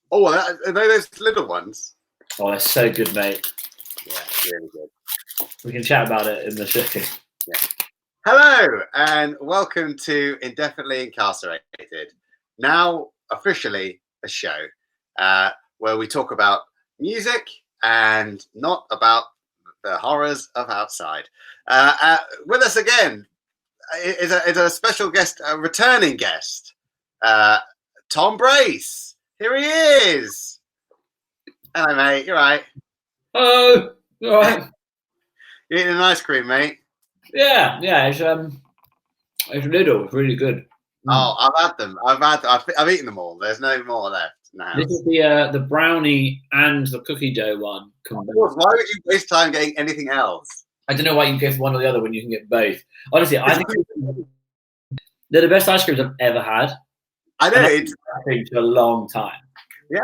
Oh, are they those little ones? Oh, they're so good, mate. Yeah, really good. We can chat about it in the show. Yeah. Hello, and welcome to Indefinitely Incarcerated. Now, officially, a show where we talk about music and not about the horrors of outside. With us again is a special guest, a returning guest, Tom Brace. Here he is. Hello, mate. You're right. Oh, all right. You eating an ice cream, mate? Yeah. It's little. It's really good. Oh, I've had them. I've eaten them all. There's no more left now. This is the brownie and the cookie dough one. Why would you waste time getting anything else? I don't know why you go for one or the other when you can get both. Honestly, I think they're the best ice creams I've ever had. I know it's been for a long time. Yeah,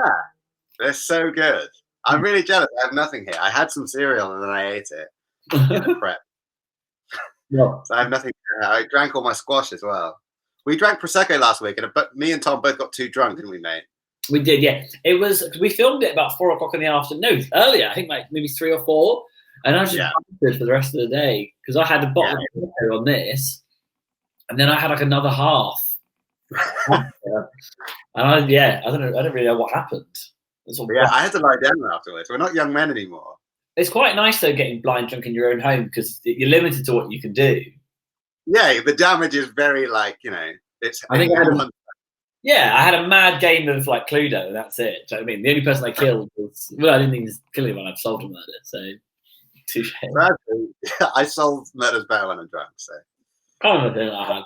they're so good. I'm really jealous. I have nothing here. I had some cereal and then I ate it in the prep. Yeah. So I have nothing. I drank all my squash as well. We drank prosecco last week, but me and Tom both got too drunk, didn't we, mate? We did, yeah. It was we filmed it about 4 o'clock in the afternoon. No, earlier. I think like maybe 3 or 4. And I was just good for the rest of the day because I had a bottle of prosecco on this, and then I had like another half. And I don't really know what happened. I had to lie down afterwards. We're not young men anymore. It's quite nice though getting blind drunk in your own home because you're limited to what you can do. Yeah, the damage is very I had a mad game of like Cluedo, and that's it. Do you know what I mean? The only person I killed was I didn't think he was killing anyone. I've solved a murder, so touche. I solve murders better when I'm drunk. So kind of a thing I had.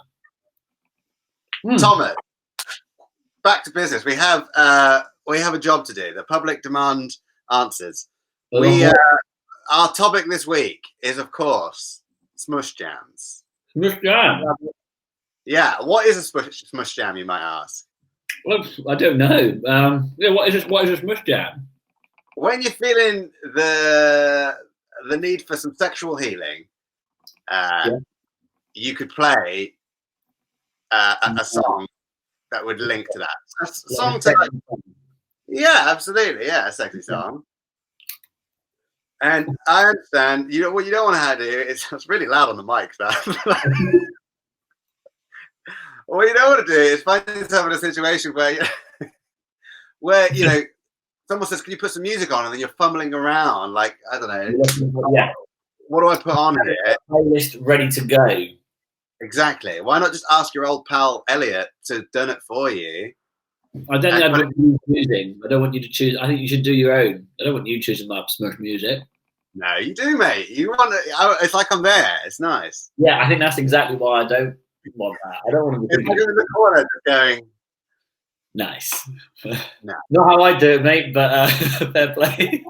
Thomas, back to business. We have a job to do. The public demand answers. Our topic this week is, of course, Smush Jams. Smush Jam. Yeah, what is a Smush Jam? You might ask. Well, I don't know. What is a Smush Jam? When you're feeling the need for some sexual healing, you could play a song that would link to that. A song absolutely, a sexy song. And I understand. You know what you don't want to do. It's really loud on the mic. What you don't want to do is find yourself in a situation where someone says, "Can you put some music on?" and then you're fumbling around like I don't know. Yeah. What do I put on here? Playlist ready to go. Exactly. Why not just ask your old pal Elliot to done it for you? I don't think I'd want you choosing. I don't want you to choose. I think you should do your own. I don't want you choosing my Smush music. No, you do, mate. You want it. It's like I'm there. It's nice. Yeah, I think that's exactly why I don't want that. I don't want to be in the corner just going nice. No. Not how I do it, mate, but fair play.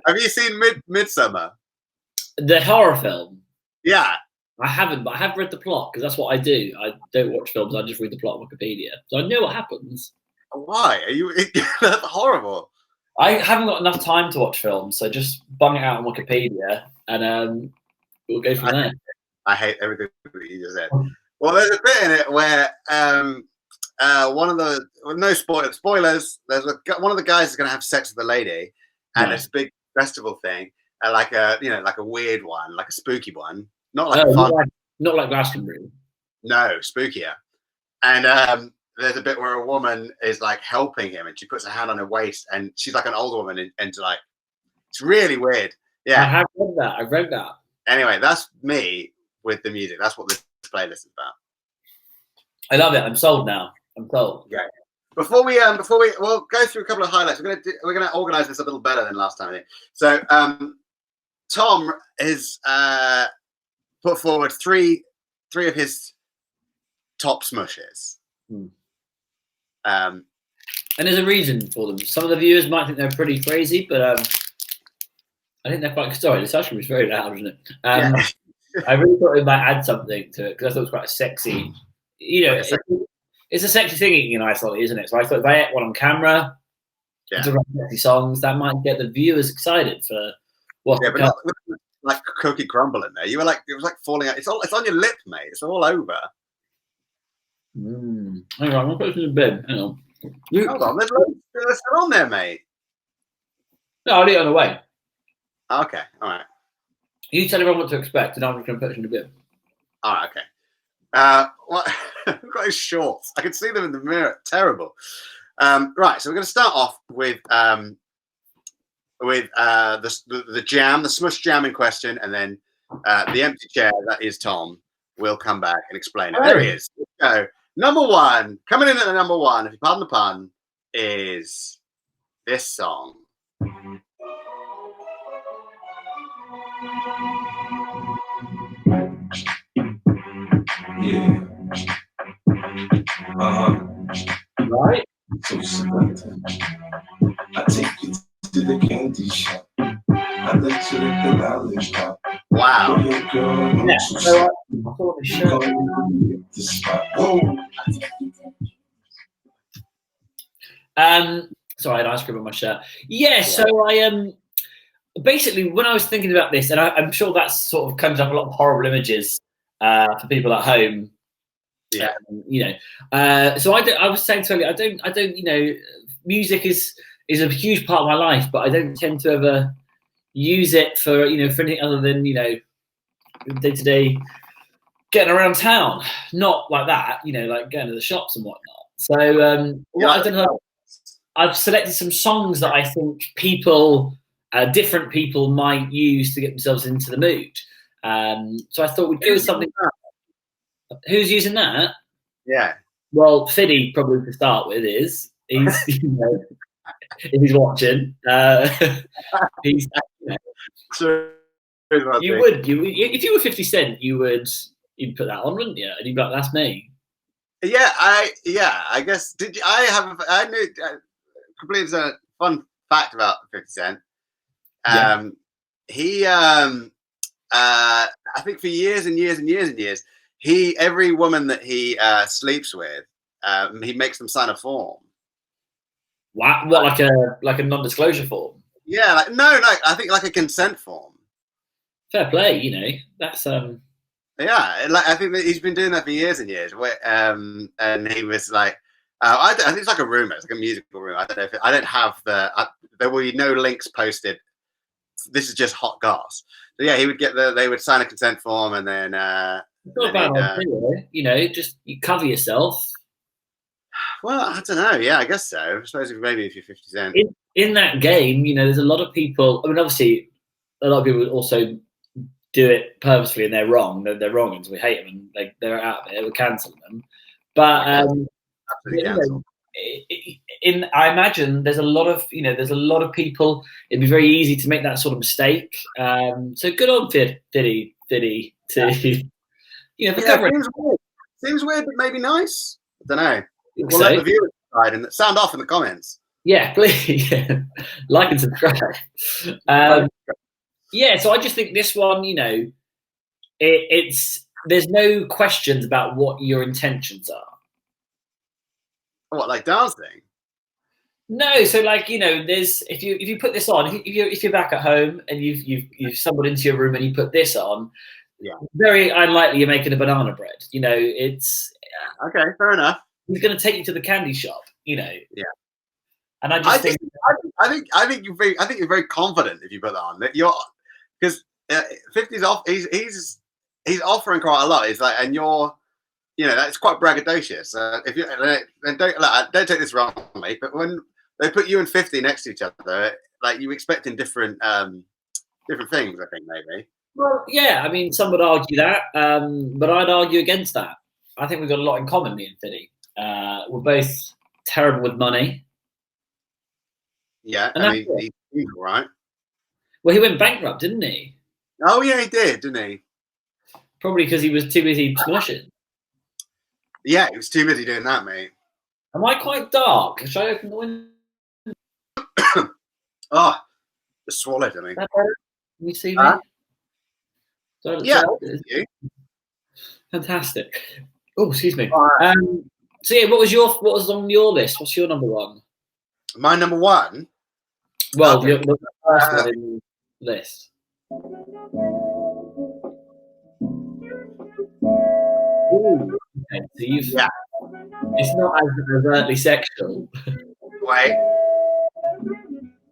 Have you seen Midsummer? The horror film? Yeah. I haven't, but I have read the plot because that's what I do. I don't watch films, I just read the plot on Wikipedia. So I know what happens. Why? Are you that's horrible? I haven't got enough time to watch films, so just bung it out on Wikipedia and we'll go from there. I hate everything that you just said. Well, there's a bit in it where one of the no spoilers. There's one of the guys is going to have sex with a lady, and it's a big festival thing, like a weird one, like a spooky one, not like not like Glastonbury. No, spookier. And there's a bit where a woman is like helping him, and she puts her hand on her waist, and she's like an older woman, and like it's really weird. Yeah, I have read that. I've read that. Anyway, that's me with the music. That's what this playlist is about. I love it. I'm sold now. I'm sold. Yeah. Before we we'll go through a couple of highlights. We're gonna organize this a little better than last time. So Tom has put forward three of his top smushes. And there's a reason for them. Some of the viewers might think they're pretty crazy, but I think they're quite. Sorry, this actually was very loud, isn't it? I really thought it might add something to it because I thought it was quite a sexy. It's a sexy thing eating an ice lolly, isn't it? So I thought if I ate one on camera, to write sexy songs, that might get the viewers excited for what. Yeah, but not like cookie crumble in there. You were like, it was like falling out. It's on your lip, mate. It's all over. Hang on, I'm going to put this in the bin. Hang on. Hold on, there's still on there, mate. No, I'll eat it on the way. Okay, all right. You tell everyone what to expect, and I'm just going to put it in the bin. All right, okay. What? I've got his shorts. I can see them in the mirror. Terrible. Right, so we're going to start off with the jam, the Smush Jam in question, and then the empty chair, that is Tom, will come back and explain it. There he is. So, number one, coming in at the number one, if you pardon the pun, is this song. Yeah. Right. So selective. I take you to the candy shop. I let you lick the lollipop. Wow. Yeah. So I thought the shirt. The spot. Whoa. Sorry, I had ice cream on my shirt. Yeah. So I basically when I was thinking about this, and I'm sure that sort of comes up a lot of horrible images for people at home. Yeah. So I was saying to earlier, I don't. Music is a huge part of my life, but I don't tend to ever use it for anything other than day to day getting around town. Not like that, like going to the shops and whatnot. So what I've done, I've selected some songs that I think different people might use to get themselves into the mood. So I thought we'd do something. Who's using that? Yeah. Well, Fiddy probably to start with is he's if he's watching. He's So if you were 50 Cent, you'd put that on, wouldn't you? And you'd be like, "That's me." Yeah, I guess. I knew completely a fun fact about 50 Cent. He I think for years and years and years and years, every woman that he sleeps with, he makes them sign a form. What, like a non-disclosure form? Yeah, no, I think like a consent form. Fair play, that's Yeah, I think that he's been doing that for years and years. And he was like, I think it's like a rumor, it's like a musical rumor. I don't know if I don't have there will be no links posted. This is just hot goss. So yeah, he would they would sign a consent form, and then it's not a bad idea, just you cover yourself. Well, I don't know. Yeah, I guess so. I suppose maybe if you're 50 Cent. In that game, there's a lot of people. I mean, obviously, a lot of people also do it purposefully, and they're wrong. They're wrong, and so we hate them, and they're out there. We're cancelling them. But I imagine there's a lot of people. It'd be very easy to make that sort of mistake. So good on Fiddy to Seems weird, but maybe nice. I don't know. We'll so. let the viewers decide and sound off in the comments. Yeah, please. Like and subscribe. Yeah, so I just think this one, there's no questions about what your intentions are. What, like dancing? No, so there's if you put this on, if you're back at home and you've stumbled into your room and you put this on, very unlikely you're making a banana bread. It's okay, fair enough. He's going to take you to the candy shop, Yeah. And I think you're very confident if you put that on. That because 50's off. He's offering quite a lot. It's like, and you're, that's quite braggadocious. If you don't take this wrongly, but when they put you and 50 next to each other, like you expecting different things. I think maybe. Well, yeah. I mean, some would argue that, but I'd argue against that. I think we've got a lot in common, me and Fiddy. We're both terrible with money. Yeah, I mean, he's all right. Well, he went bankrupt, didn't he? Oh, yeah, he did, didn't he? Probably because he was too busy smushing. Yeah, he was too busy doing that, mate. Am I quite dark? Should I open the window? Oh, just swallowed, I mean. Can you see me? Yeah. Fantastic. Oh, excuse me. So yeah, what was on your list? What's your number one? My number one? Well, the first one in the list. Ooh, okay, so It's not as overtly sexual. Wait.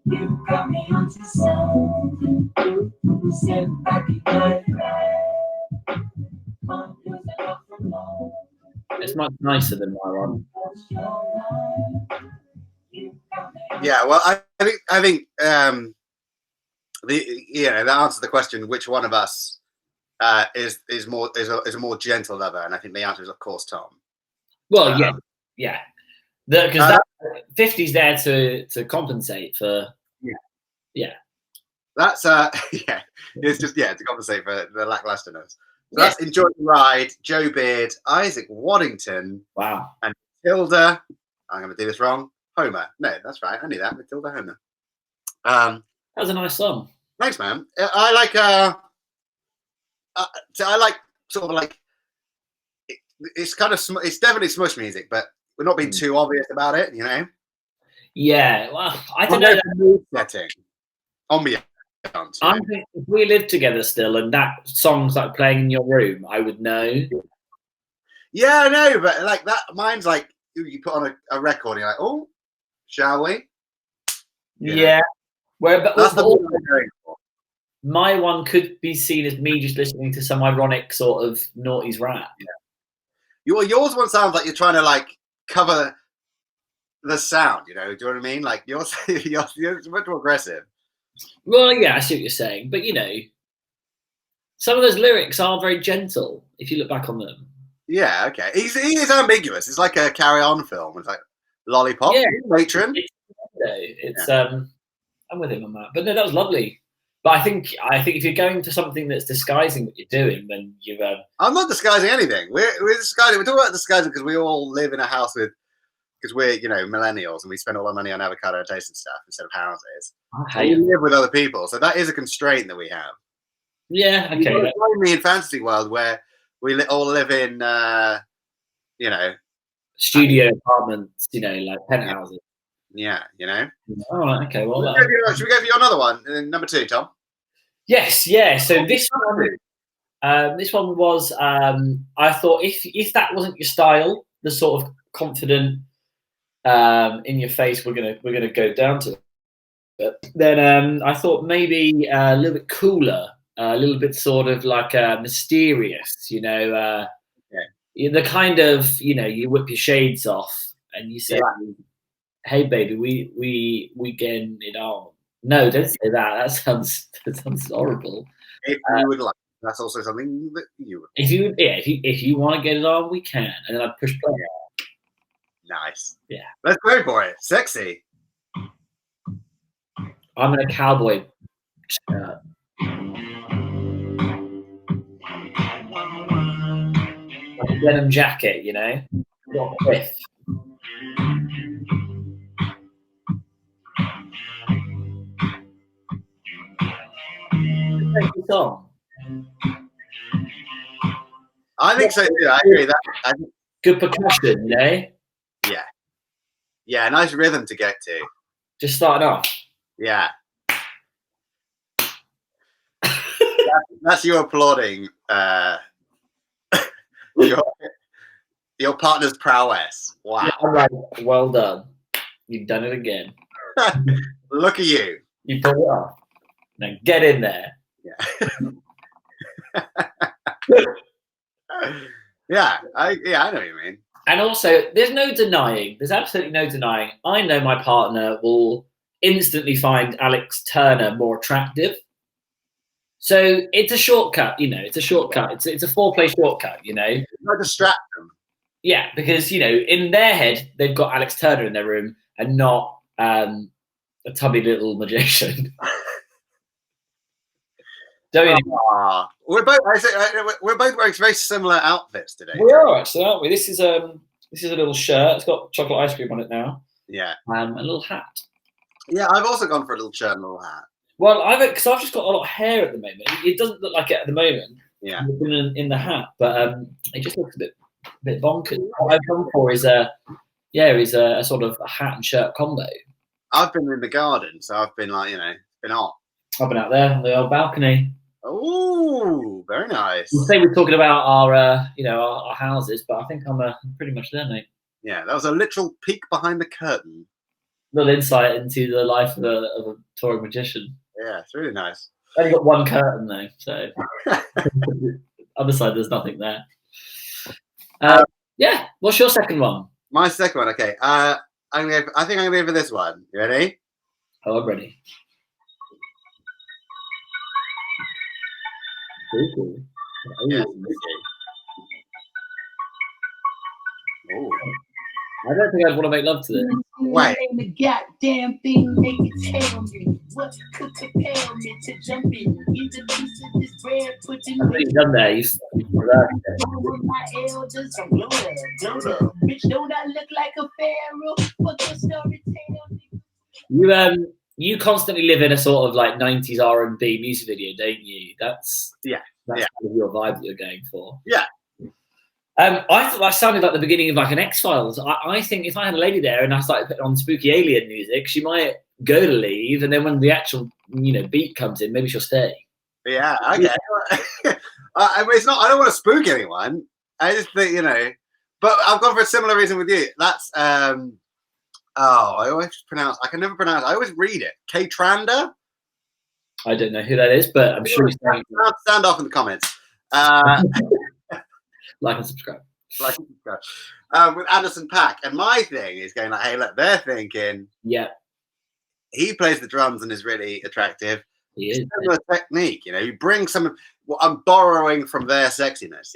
You got me onto something. Sit back and It's much nicer than my one. Yeah, well, I think that answers the question: which one of us is a more gentle lover? And I think the answer is, of course, Tom. Well, yeah, because that 50's there to compensate for. Yeah. That's it's just to compensate for the lacklusterness. So that's Enjoy the Ride, Joe Beard, Isaac Waddington, wow, and Matilda. I'm going to do this wrong. Homer. No, that's right. I knew that. Matilda Homer. That was a nice song. Thanks, man. I like sort of like it's kind of it's definitely Smush music, but we're not being too obvious about it, you know. Yeah, well, I don't know. Setting on me. I think if we lived together still and that song's like playing in your room, I would know. Yeah, I know, but like that, mine's like you put on a record and you're like, oh, shall we? Yeah. But that's the one I'm going for. My one could be seen as me just listening to some ironic sort of noughties rap. Yeah. Yours one sounds like you're trying to like cover the sound, you know? Do you know what I mean? Like yours much more aggressive. Well, yeah, I see what you're saying, but you know, some of those lyrics are very gentle if you look back on them. Yeah, okay. He is ambiguous. It's like a Carry On film. It's like Lollipop, Matron. I'm with him on that. But no, that was lovely. But I think if you're going for something that's disguising what you're doing, then you've. I'm not disguising anything. We're disguising. We're talking about disguising because we all live in a house because we're millennials and we spend all our money on avocado toast and stuff instead of houses. We live with other people, so that is a constraint that we have. Yeah, okay. You've got me in fantasy world where we all live in, studio apartments, like penthouses. Yeah, All right, okay. Well, should we go for your another one, number 2, Tom? Yes, yeah. So this one was. I thought if that wasn't your style, the sort of confident, in your face, we're gonna go down to it. But then I thought maybe a little bit cooler, a little bit sort of like mysterious, the kind of you whip your shades off and you say, "Hey baby, we getting it on." No, don't say that. That sounds horrible. If you would like, that's also something that you would. If you want to get it on, we can. And then I push play. Nice. Yeah. Let's go for it. Sexy. I'm in a cowboy shirt. Like a denim jacket, Got a whiff. Song. I think so too. I agree that. Good percussion, Yeah. Yeah, nice rhythm to get to. Just starting off. Yeah. That's you applauding your partner's prowess. Wow. Yeah, all right. Well done. You've done it again. Look at you. You pulled it off. Now get in there. Yeah. I know what you mean. And also, there's absolutely no denying, I know my partner will instantly find Alex Turner more attractive. So it's a shortcut, it's a shortcut. It's a foreplay shortcut, Not distract them. Yeah, because, in their head, they've got Alex Turner in their room and not a tubby little magician. We're both wearing very similar outfits today. We are actually, aren't we? This is a little shirt. It's got chocolate ice cream on it now. Yeah. A little hat. Yeah, I've also gone for a little shirt and a little hat. Well, I've just got a lot of hair at the moment. It doesn't look like it at the moment. Yeah. In the hat, but it just looks a bit bonkers. What I've gone for is a sort of a hat and shirt combo. I've been in the garden, so I've been like, been hot. I've been out there on the old balcony. Oh, very nice. We'll say we're talking about our houses, but I think I'm pretty much there, mate. Yeah, that was a literal peek behind the curtain. Little insight into the life of a touring magician. Yeah, it's really nice. Only got one curtain though, so other side there's nothing there. Yeah, what's your second one? My second one, okay. I think I'm gonna go for this one. You ready? Oh, I'm ready. Cool. Yeah. Ooh. I don't think I'd want to make love to this. Wait. The goddamn thing they can tell me what could compel me to jump in. Eat a piece of this bread, put in What have you done there? my elders. I'm glowed up. Bitch, don't I look like a pharaoh? What the story tell me? You constantly live in a sort of like 90s R&B music video, don't you? That's kind of your vibe that you're going for. Yeah. I thought that sounded like the beginning of like an X-Files. I think if I had a lady there and I started putting on spooky alien music, she might go to leave, and then when the actual beat comes in, maybe she'll stay. Yeah, okay. It's not. I don't want to spook anyone. I just think but I've gone for a similar reason with you. That's I always pronounce. I can never pronounce. I always read it. K-Tranda. I don't know who that is, but I'm sure he's saying. Stand off in the comments. Like and subscribe. With Anderson .Paak, and my thing is going like, hey, look, they're thinking, yeah, he plays the drums and is really attractive. He is. Similar technique, you bring some. Well, I'm borrowing from their sexiness,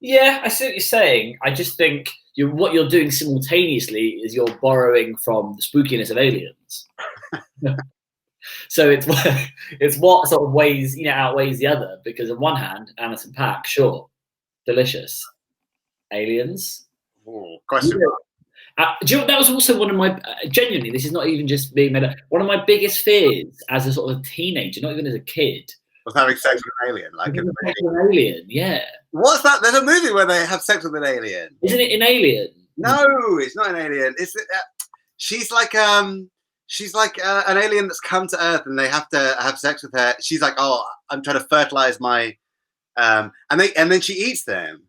Yeah, I see what you're saying. I just think what you're doing simultaneously is you're borrowing from the spookiness of aliens. So it's what sort of ways outweighs the other, because on one hand, Anderson .Paak, sure, delicious. Aliens. Ooh, question. Do you know, that was also one of my genuinely. This is not even just being made up. One of my biggest fears as a sort of teenager, not even as a kid, was having sex with an alien. Like an alien, yeah. What's that? There's a movie where they have sex with an alien. Isn't it in Alien? No, it's not an alien. It's she's like an alien that's come to Earth, and they have to have sex with her. She's like, oh, I'm trying to fertilize my, and then she eats them.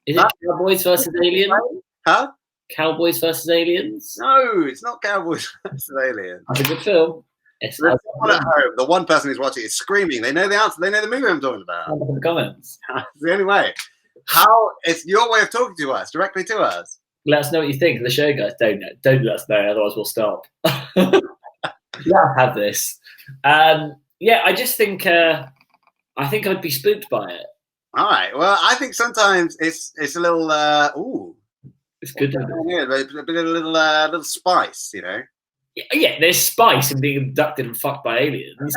Is it Cowboys versus Aliens? Huh? Cowboys versus Aliens? No, it's not Cowboys versus Aliens. That's a good film. The one person who's watching is screaming. They know the answer. They know the movie I'm talking about. In the comments. It's the only way. It's your way of talking to us, directly to us. Let us know what you think of the show, guys. Don't let us know, otherwise we'll stop. Have this. I just think I'd be spooked by it. All right. Well, I think sometimes it's a little it's good. A little spice, Yeah, there's spice in being abducted and fucked by aliens.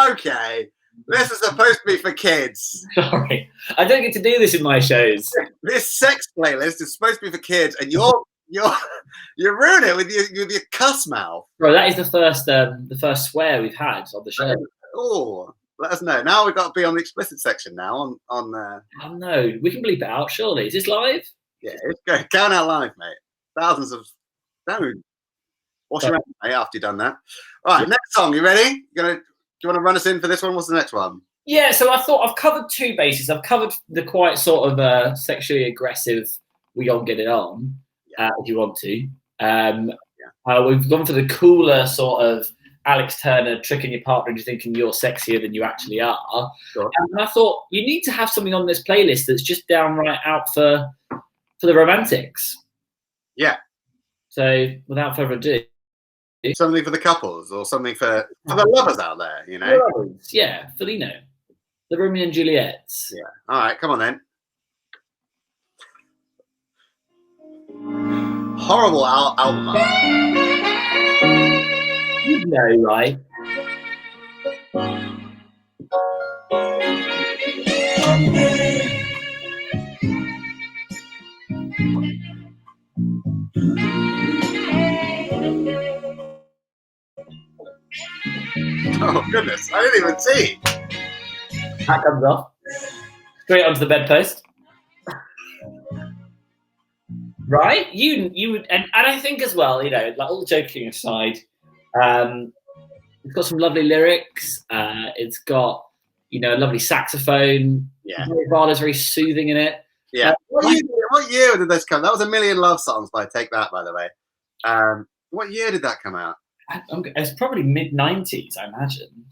Okay. This is supposed to be for kids. Sorry, I don't get to do this in my shows. This sex playlist is supposed to be for kids, and you're ruining it with your cuss mouth. Bro, that is the first swear we've had on the show. Oh, let us know. Now we've got to be on the explicit section now. On Oh no, we can bleep it out. Surely, is this live? Yeah, it's going out live, mate. Thousands of don't wash your hands, mate, after you've done that. All right, next song. You ready? Do you want to run us in for this one? What's the next one? Yeah, so I thought I've covered two bases. I've covered the quite sort of sexually aggressive "we all get it on," if you want to. We've gone for the cooler sort of Alex Turner tricking your partner into thinking you're sexier than you actually are. Sure. And I thought you need to have something on this playlist that's just downright out for the romantics. Yeah. So without further ado. Something for the couples, or something for the lovers out there, Yeah, for the Romeo and Juliets. Yeah. All right, come on then. Horrible album art. You know, right? Oh goodness, I didn't even see. That comes off straight onto the bedpost. Right? You would, and I think as well, like all joking aside, it's got some lovely lyrics. It's got, a lovely saxophone. Yeah. Vara's very soothing in it. Yeah. What year did this come? That was A Million Love Songs by Take That, by the way. What year did that come out? It's probably mid-90s, I imagine.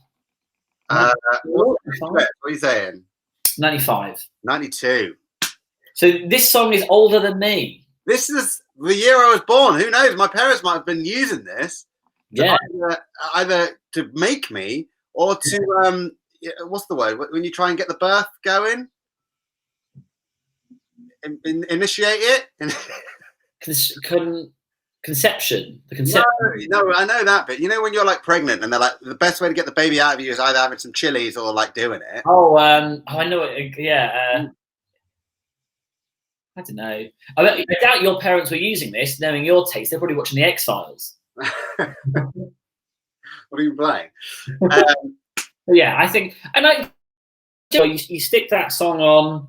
What are you saying? 95. 92. So this song is older than me. This is the year I was born. Who knows? My parents might have been using this either to make me or to what's the word when you try and get the birth going? Initiate it. Conception. The conception. No, I know that bit. You know when you're like pregnant and they're like the best way to get the baby out of you is either having some chilies or like doing it. I know it. Yeah. I don't know. I doubt your parents were using this, knowing your taste. They're probably watching the X-Files. What are you playing? Yeah, I think, and you stick that song on.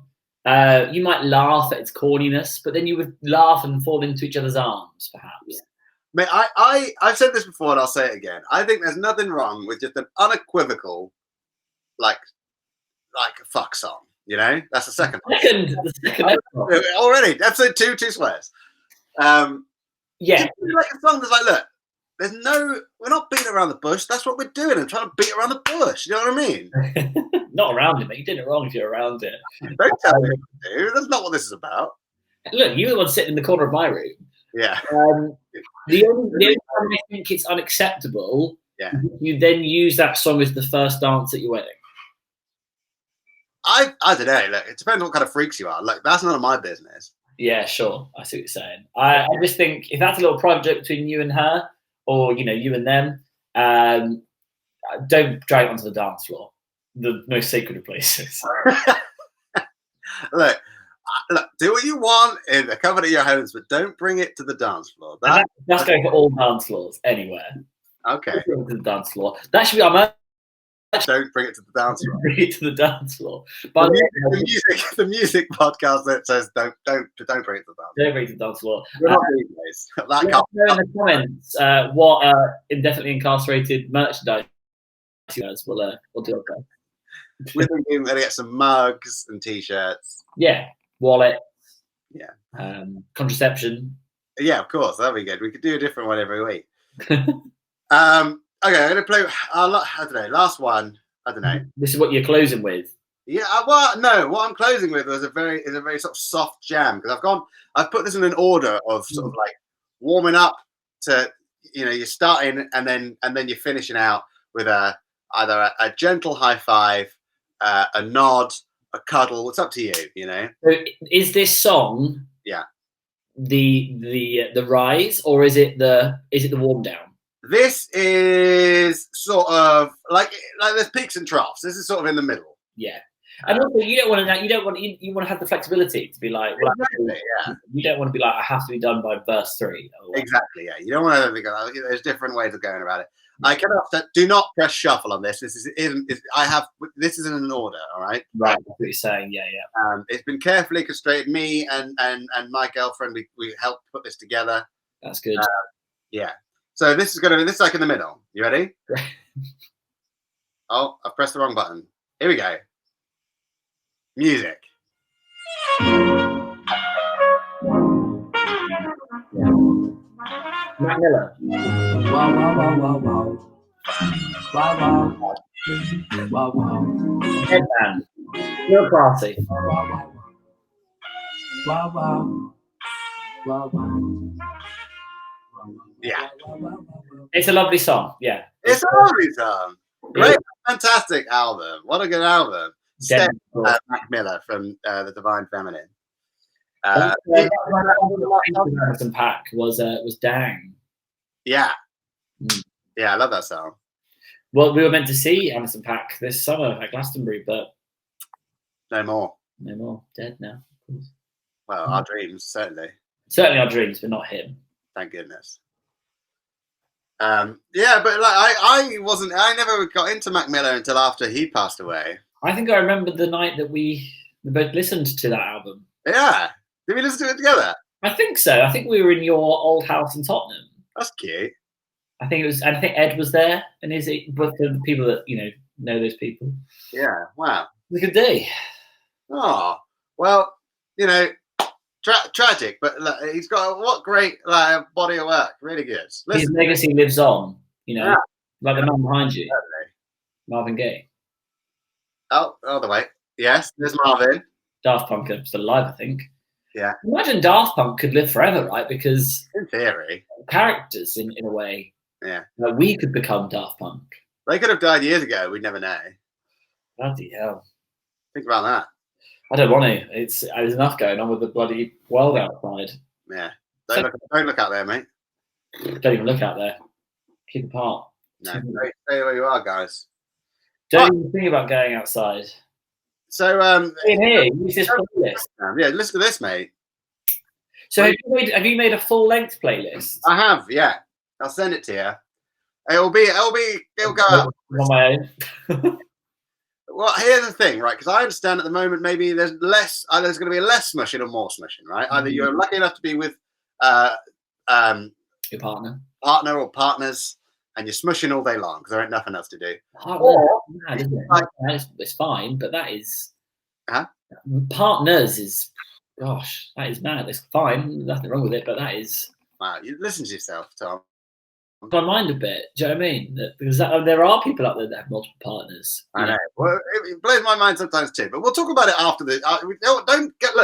You might laugh at its corniness, but then you would laugh and fall into each other's arms, perhaps. Yeah. Mate, I've said this before and I'll say it again. I think there's nothing wrong with just an unequivocal, like a fuck song. You know, that's the second. The second episode. Already, episode 2, 2 swears. Yeah, like a song that's like, look, we're not beating around the bush. That's what we're doing. I'm trying to beat around the bush. You know what I mean? Not around it, mate. You did it wrong if you're around it. Don't tell me what to do. That's not what this is about. Look, you're the one sitting in the corner of my room. Yeah. The only time I think it's unacceptable, you then use that song as the first dance at your wedding. I don't know. Look, it depends what kind of freaks you are. Like, that's none of my business. Yeah, sure. I see what you're saying. I just think if that's a little private joke between you and her, or you and them, don't drag it onto the dance floor. The most sacred of places. Look, do what you want in the comfort of your homes, but don't bring it to the dance floor. That's going for all dance floors, anywhere. Okay. To the dance floor. That should be our merch. Don't bring it to the dance floor. Bring it to the dance floor. But the music podcast that says don't bring it to the dance floor. Don't bring it to the dance floor. We're not doing this. Let us know in the comments what Indefinitely Incarcerated merchandise we'll do. Okay. We're thinking to get some mugs and t-shirts. Yeah, wallet. Yeah. Contraception. Yeah, of course. That'd be good. We could do a different one every week. Okay, I'm gonna play. I don't know. Last one. I don't know. This is what you're closing with. Yeah. Well, no. What I'm closing with is a very sort of soft jam because I've put this in an order of sort of like warming up to you're starting and then you're finishing out with either a gentle high five, a nod, a cuddle. It's up to you. You know. So is this song? Yeah. The rise, or is it the warm down? This is sort of like there's peaks and troughs. This is sort of in the middle. Yeah, and also you want to have the flexibility to be like, well, exactly, yeah. You don't want to be like, I have to be done by verse 3. Exactly, yeah. You don't want to think there's different ways of going about it. I cannot. Do not press shuffle on this. This isn't in order. All right. Right. That's what you're saying. Yeah. It's been carefully castrated. Me and my girlfriend. We helped put this together. That's good. Yeah. So this is like in the middle. You ready? Oh, I've pressed the wrong button. Here we go. Music. Mac Miller. Wow, wow, wow, wow, wow. Wow, wow. Wow, wow. Headband. Real classy. Wow, wow. Wow, wow. Wow, wow. Yeah. It's a lovely song. Yeah. It's a lovely song. Great, fantastic album. What a good album. Mac Miller from The Divine Feminine. Anderson .Paak was Dang. Yeah. Yeah, I love that song. Well, we were meant to see Anderson .Paak this summer at Glastonbury, but no more. Dead now. Of course. Well, our dreams, certainly. Certainly our dreams, but not him. Thank goodness. Yeah, but like I never got into Mac Miller until after he passed away. I think I remember the night that we both listened to that album. Yeah. Did we listen to it together? I think so. I think we were in your old house in Tottenham. That's cute. I think Ed was there, and but for the people that know those people. Yeah. Wow. It was a good day. Oh well, tragic, but look, he's got what great body of work. Really good. His legacy lives on. You know, Yeah. like the man behind you, Marvin Gaye. Oh, all the way. Yes, there's Marvin. Daft Punk are still alive, I think. Yeah. Imagine Daft Punk could live forever, right? Because in theory, characters in a way. Yeah. We could become Daft Punk. They could have died years ago. We'd never know. Bloody hell. Think about that. I don't want to. There's enough going on with the bloody world outside. Yeah. Don't look out there, mate. Don't even look out there. Keep apart. No. Stay where you are, guys. Don't even think about going outside. So in here, use this playlist. Yeah, listen to this, mate. So have you made a full length playlist? I have, yeah. I'll send it to you. It'll go out on my own. Well, here's the thing, right? Because I understand at the moment maybe there's going to be less smushing or more smushing, right? Either you're lucky enough to be with your partner or partners, and you're smushing all day long because there ain't nothing else to do. It's fine, but that is partners is, gosh, that is mad. It's fine, nothing wrong with it, but that is. Wow, you listen to yourself, Tom. My mind a bit. Do you know what I mean? Because there are people out there that have multiple partners. I know. Well, it blows my mind sometimes too. But we'll talk about it after the. Don't get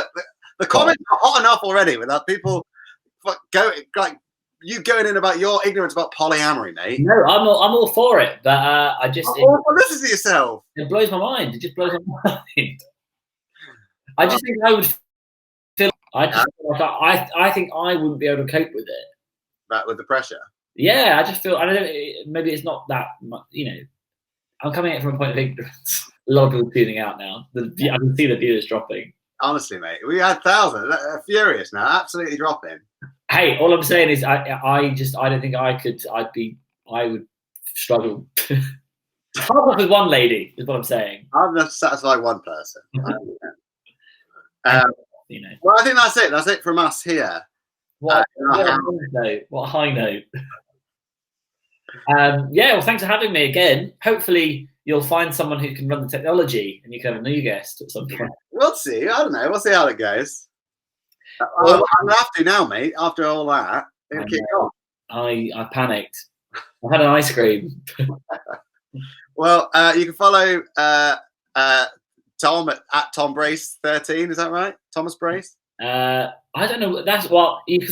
the comments are hot enough already without people you going in about your ignorance about polyamory, mate. No, I'm all for it, but I just. Listen to yourself. It blows my mind. It just blows my mind. I just think I would feel. I think I wouldn't be able to cope with it. But with the pressure. Yeah, I just feel. I don't know. Maybe it's not that much. You know, I'm coming at it from a point of ignorance. A lot of people tuning out now. I can see the viewers dropping. Honestly, mate, we had thousands. They're furious now. Absolutely dropping. Hey, all I'm saying is, I don't think I could. I would struggle. Hard with one lady is what I'm saying. I'm not satisfied one person. You know. Well, I think that's it. That's it from us here. What high note. Yeah, well, thanks for having me again. Hopefully, you'll find someone who can run the technology, and you can have a new guest at some point. We'll see. I don't know. We'll see how it goes. I'm gonna have to now, mate. After all that, kick on. I panicked. I had an ice cream. Well, you can follow Tom at Tom Brace 13. Is that right? Thomas Brace. I don't know. That's what you.